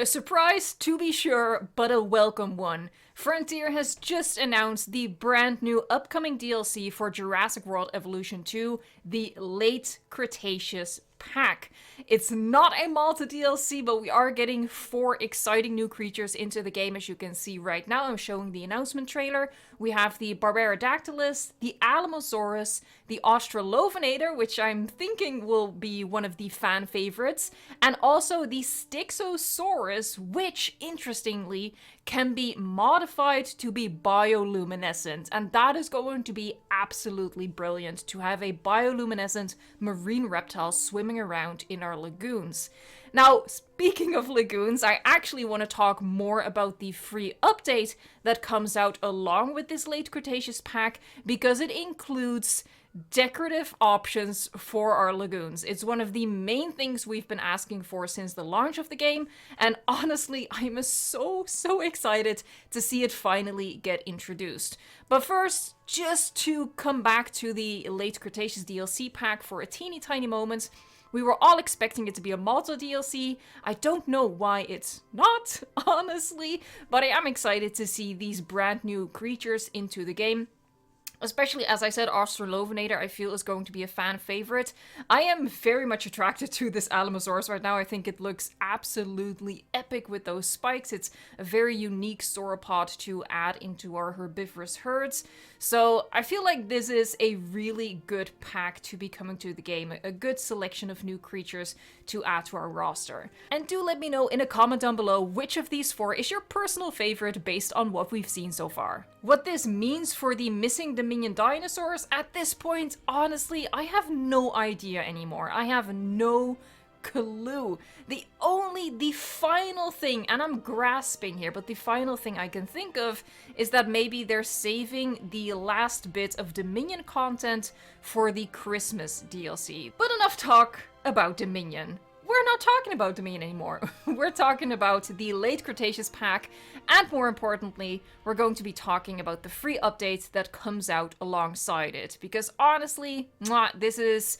A surprise, to be sure, but a welcome one. Frontier has just announced the brand new upcoming DLC for Jurassic World Evolution 2, the Late Cretaceous pack. It's not a Malta DLC, but we are getting 4 exciting new creatures into the game, as you can see right now. I'm showing the announcement trailer. We have the Barbarodactylus, the Alamosaurus, the Australovenator, which I'm thinking will be one of the fan favorites, and also the Styxosaurus, which, interestingly, can be modified to be bioluminescent, and that is going to be absolutely brilliant to have a bioluminescent marine reptile swimming around in our lagoons. Now, speaking of lagoons, I actually want to talk more about the free update that comes out along with this Late Cretaceous pack, because it includes decorative options for our lagoons. It's one of the main things we've been asking for since the launch of the game, and honestly, I'm so excited to see it finally get introduced. But first, just to come back to the Late Cretaceous DLC pack for a teeny tiny moment, we were all expecting it to be a Malta DLC. I don't know why it's not, honestly, but I am excited to see these brand new creatures into the game. Especially, as I said, Australovenator I feel is going to be a fan favorite. I am very much attracted to this Alamosaurus right now. I think it looks absolutely epic with those spikes. It's a very unique sauropod to add into our herbivorous herds. So I feel like this is a really good pack to be coming to the game. A good selection of new creatures to add to our roster. And do let me know in a comment down below which of these 4 is your personal favorite based on what we've seen so far. What this means for the missing Dominion dinosaurs at this point, honestly, I have no idea anymore. I have no clue. The final thing, and I'm grasping here, but the final thing I can think of is that maybe they're saving the last bit of Dominion content for the Christmas DLC. But enough talk about Dominion. We're not talking about Dominion anymore. We're talking about the Late Cretaceous pack, and more importantly, we're going to be talking about the free update that comes out alongside it. Because honestly, this is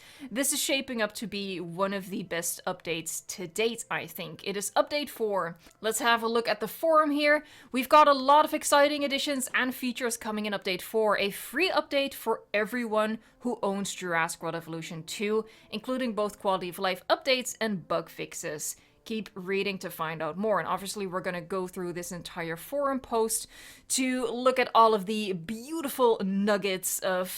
shaping up to be one of the best updates to date, I think. It is update 4. Let's have a look at the forum here. We've got a lot of exciting additions and features coming in update 4. A free update for everyone who owns Jurassic World Evolution 2, including both quality of life updates and bug fixes. Keep reading to find out more, and obviously we're going to go through this entire forum post to look at all of the beautiful nuggets of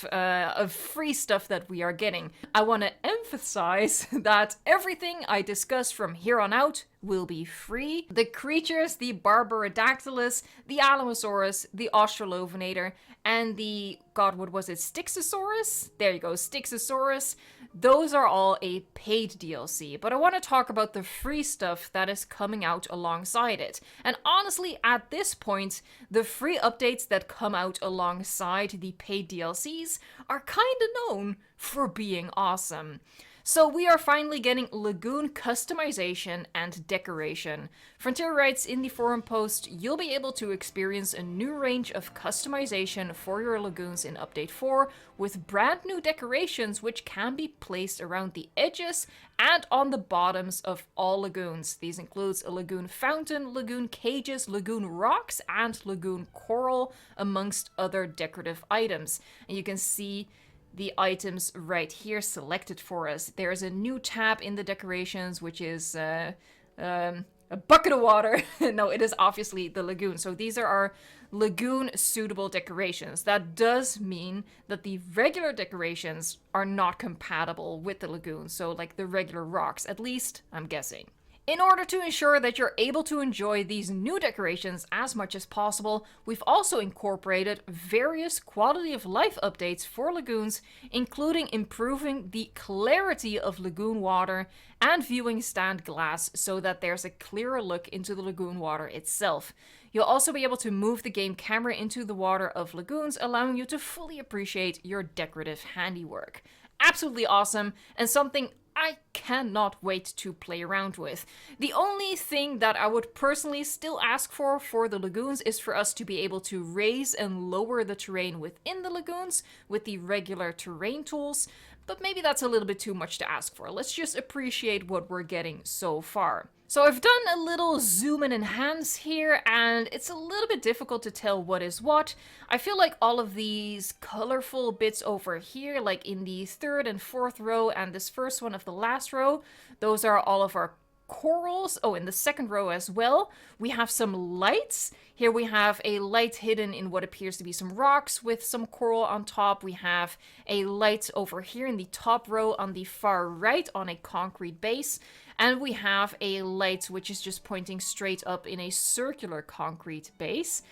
free stuff that we are getting. I want to emphasize that everything I discuss from here on out will be free. The creatures, the Barbarodactylus, the Alamosaurus, the Australovenator, and the, God, what was it, Styxosaurus? There you go, Styxosaurus. Those are all a paid DLC, but I want to talk about the free stuff that is coming out alongside it. And honestly, at this point, the free updates that come out alongside the paid DLCs are kind of known for being awesome. So we are finally getting lagoon customization and decoration. Frontier writes in the forum post, you'll be able to experience a new range of customization for your lagoons in Update 4 with brand new decorations which can be placed around the edges and on the bottoms of all lagoons. These includes a lagoon fountain, lagoon cages, lagoon rocks, and lagoon coral, amongst other decorative items. And you can see the items right here selected for us. There's a new tab in the decorations, which is a bucket of water. No, it is obviously the lagoon. So these are our lagoon suitable decorations. That does mean that the regular decorations are not compatible with the lagoon. So like the regular rocks, at least I'm guessing. In order to ensure that you're able to enjoy these new decorations as much as possible, we've also incorporated various quality of life updates for lagoons, including improving the clarity of lagoon water and viewing stand glass so that there's a clearer look into the lagoon water itself. You'll also be able to move the game camera into the water of lagoons, allowing you to fully appreciate your decorative handiwork. Absolutely awesome, and something I cannot wait to play around with. The only thing that I would personally still ask for the lagoons is for us to be able to raise and lower the terrain within the lagoons with the regular terrain tools. but maybe that's a little bit too much to ask for. Let's just appreciate what we're getting so far. So I've done a little zoom and enhance here, and it's a little bit difficult to tell what is what. I feel like all of these colorful bits over here, like in the third and fourth row and this first one of the last row, those are all of our corals. Oh, in the second row as well, we have some lights. Here we have a light hidden in what appears to be some rocks with some coral on top. We have a light over here in the top row on the far right on a concrete base. And we have a light which is just pointing straight up in a circular concrete base.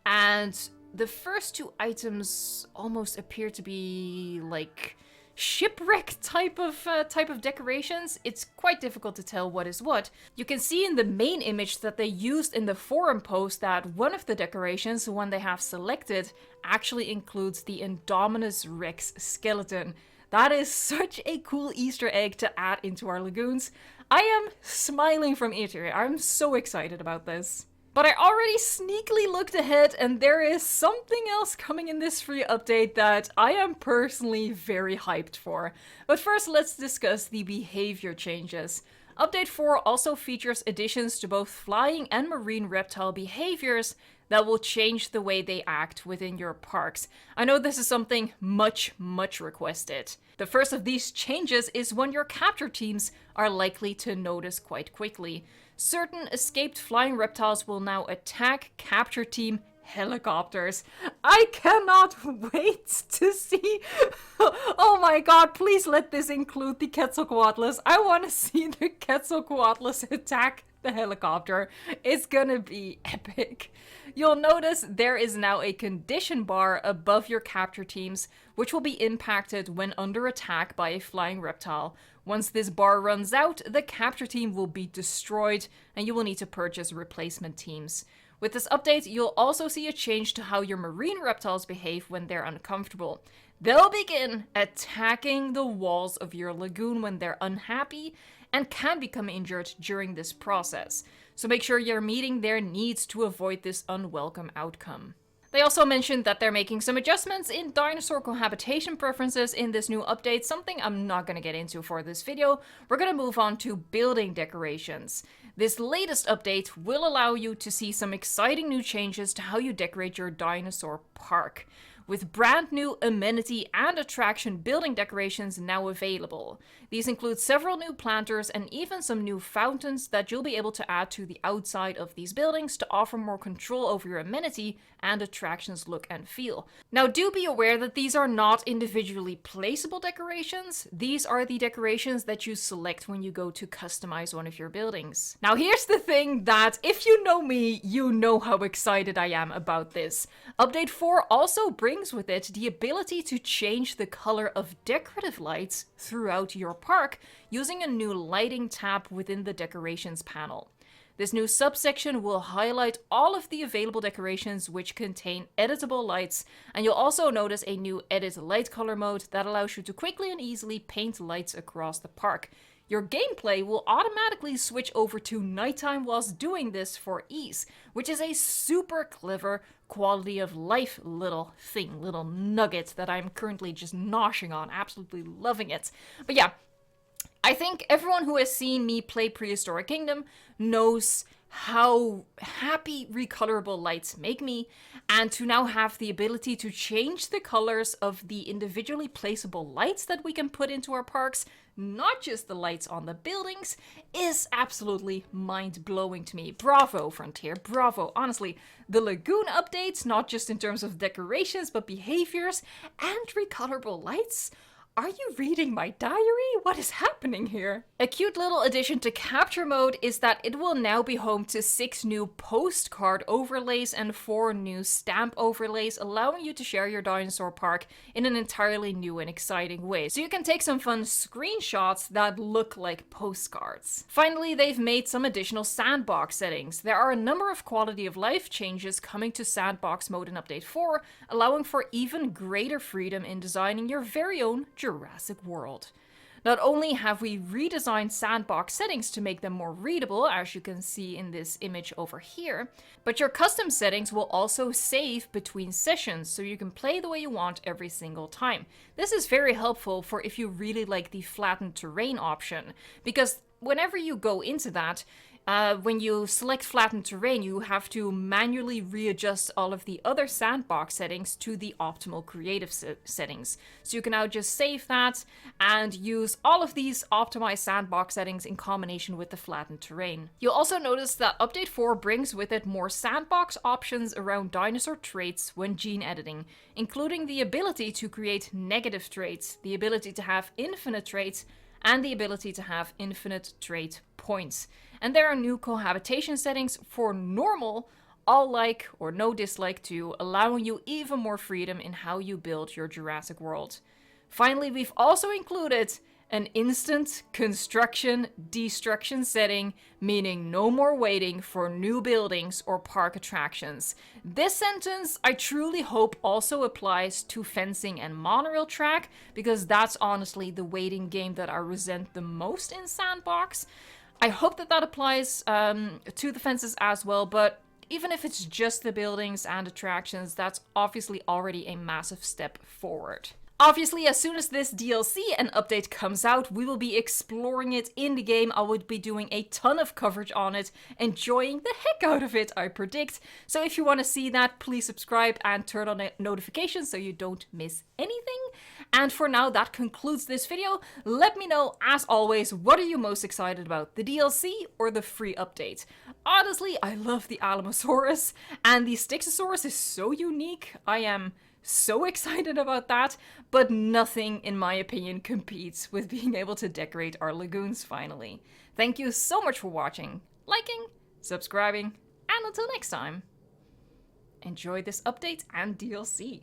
And the first two items almost appear to be like shipwreck type of decorations. It's quite difficult to tell what is what. You can see in the main image that they used in the forum post that one of the decorations, the one they have selected, actually includes the Indominus Rex skeleton. That is such a cool Easter egg to add into our lagoons. I am smiling from ear to ear. I'm so excited about this. But I already sneakily looked ahead, and there is something else coming in this free update that I am personally very hyped for. But first, let's discuss the behavior changes. Update 4 also features additions to both flying and marine reptile behaviors that will change the way they act within your parks. I know this is something much requested. The first of these changes is when your capture teams are likely to notice quite quickly. Certain escaped flying reptiles will now attack capture team helicopters. I cannot wait to see. Oh my god, please let this include the Quetzalcoatlus. I want to see the Quetzalcoatlus attack the helicopter. It's gonna be epic. You'll notice there is now a condition bar above your capture teams, which will be impacted when under attack by a flying reptile. Once this bar runs out, the capture team will be destroyed, and you will need to purchase replacement teams. With this update, you'll also see a change to how your marine reptiles behave when they're uncomfortable. They'll begin attacking the walls of your lagoon when they're unhappy, and can become injured during this process. So make sure you're meeting their needs to avoid this unwelcome outcome. They also mentioned that they're making some adjustments in dinosaur cohabitation preferences in this new update, something I'm not going to get into for this video. We're going to move on to building decorations. This latest update will allow you to see some exciting new changes to how you decorate your dinosaur park, with brand new amenity and attraction building decorations now available. These include several new planters and even some new fountains that you'll be able to add to the outside of these buildings to offer more control over your amenity and attractions look and feel. Now do be aware that these are not individually placeable decorations. These are the decorations that you select when you go to customize one of your buildings. Now here's the thing that, if you know me, you know how excited I am about this. Update 4 also brings with it the ability to change the color of decorative lights throughout your park using a new lighting tab within the decorations panel. This new subsection will highlight all of the available decorations which contain editable lights, and you'll also notice a new edit light color mode that allows you to quickly and easily paint lights across the park. Your gameplay will automatically switch over to nighttime whilst doing this for ease, which is a super clever quality of life little nugget that I'm currently just noshing on, absolutely loving it. But yeah, I think everyone who has seen me play Prehistoric Kingdom knows how happy recolorable lights make me, and to now have the ability to change the colors of the individually placeable lights that we can put into our parks, not just the lights on the buildings, is absolutely mind-blowing to me. Bravo, Frontier, bravo. Honestly, the Lagoon updates, not just in terms of decorations, but behaviors and recolorable lights. Are you reading my diary? What is happening here? A cute little addition to capture mode is that it will now be home to 6 new postcard overlays and 4 new stamp overlays, allowing you to share your dinosaur park in an entirely new and exciting way. So you can take some fun screenshots that look like postcards. Finally, they've made some additional sandbox settings. There are a number of quality of life changes coming to Sandbox Mode in Update 4, allowing for even greater freedom in designing your very own Jurassic World. Not only have we redesigned sandbox settings to make them more readable, as you can see in this image over here, but your custom settings will also save between sessions, so you can play the way you want every single time. This is very helpful for if you really like the flattened terrain option, because whenever you go into that, when you select flattened terrain, you have to manually readjust all of the other sandbox settings to the optimal creative settings. So you can now just save that and use all of these optimized sandbox settings in combination with the flattened terrain. You'll also notice that Update 4 brings with it more sandbox options around dinosaur traits when gene editing, including the ability to create negative traits, the ability to have infinite traits, and the ability to have infinite trait points. And there are new cohabitation settings for normal, all like or no dislike to, allowing you even more freedom in how you build your Jurassic World. Finally, we've also included an instant construction destruction setting, meaning no more waiting for new buildings or park attractions. This sentence I truly hope also applies to fencing and monorail track, because that's honestly the waiting game that I resent the most in Sandbox. I hope that applies to the fences as well, but even if it's just the buildings and attractions, that's obviously already a massive step forward. Obviously, as soon as this DLC and update comes out, we will be exploring it in the game. I would be doing a ton of coverage on it, enjoying the heck out of it, I predict. So if you want to see that, please subscribe and turn on notifications so you don't miss anything. And for now, that concludes this video. Let me know, as always, what are you most excited about, the DLC or the free update? Honestly, I love the Alamosaurus, and the Styxosaurus is so unique. I am so excited about that, but nothing, in my opinion, competes with being able to decorate our lagoons finally. Thank you so much for watching, liking, subscribing, and until next time, enjoy this update and DLC.